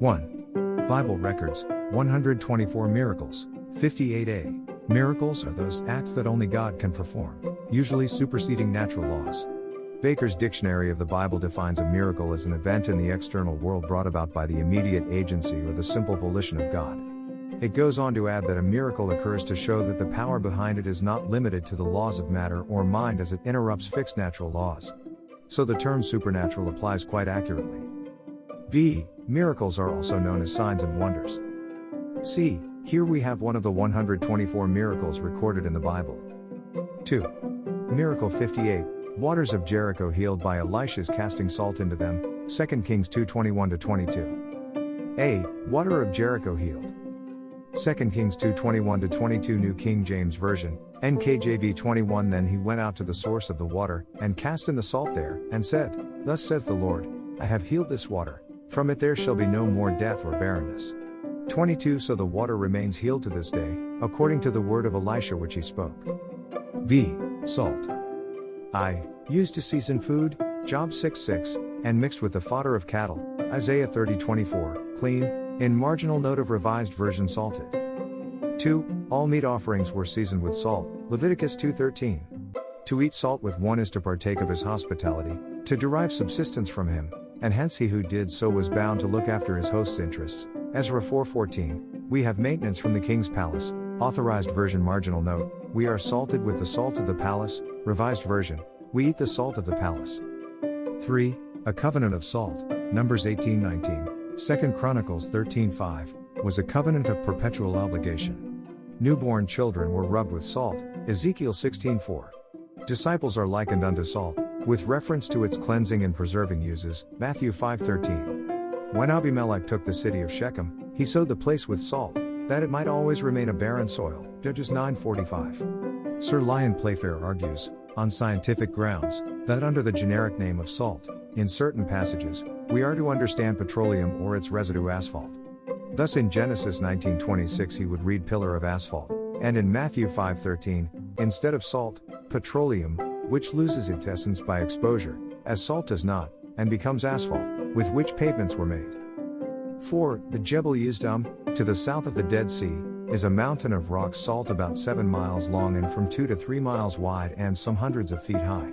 1. Bible records, 124 miracles. 58a. Miracles are those acts that only God can perform, usually superseding natural laws. Baker's Dictionary of the Bible defines a miracle as an event in the external world brought about by the immediate agency or the simple volition of God. It goes on to add that a miracle occurs to show that the power behind it is not limited to the laws of matter or mind as it interrupts fixed natural laws. So the term supernatural applies quite accurately. B. Miracles are also known as signs and wonders. C. Here we have one of the 124 miracles recorded in the Bible. 2. Miracle 58. Waters of Jericho healed by Elisha's casting salt into them, 2 Kings 2:21-22. A. Water of Jericho healed. 2 Kings 2:21-22 New King James Version, NKJV 21 Then he went out to the source of the water, and cast in the salt there, and said, Thus says the Lord, I have healed this water, from it there shall be no more death or barrenness. 22 So the water remains healed to this day, according to the word of Elisha which he spoke. B. Salt. I. Used to season food, Job 6:6, and mixed with the fodder of cattle, Isaiah 30:24, clean, in marginal note of Revised Version salted. 2. All meat offerings were seasoned with salt, Leviticus 2:13. To eat salt with one is to partake of his hospitality, to derive subsistence from him, and hence he who did so was bound to look after his host's interests, Ezra 4:14. We have maintenance from the king's palace, Authorized Version marginal note, we are salted with the salt of the palace, Revised Version, we eat the salt of the palace. 3. A covenant of salt, Numbers 18:19, 2 Chronicles 13:5, was a covenant of perpetual obligation. Newborn children were rubbed with salt, Ezekiel 16:4. Disciples are likened unto salt, with reference to its cleansing and preserving uses, Matthew 5:13. When Abimelech took the city of Shechem, he sowed the place with salt, that it might always remain a barren soil, Judges 9:45. Sir Lyon Playfair argues, on scientific grounds, that under the generic name of salt, in certain passages, we are to understand petroleum or its residue asphalt. Thus in Genesis 19:26 he would read pillar of asphalt, and in Matthew 5:13, instead of salt, petroleum, which loses its essence by exposure, as salt does not, and becomes asphalt, with which pavements were made. 4. The Jebel Yizdum, to the south of the Dead Sea, is a mountain of rock salt about 7 miles long and from 2 to 3 miles wide and some hundreds of feet high.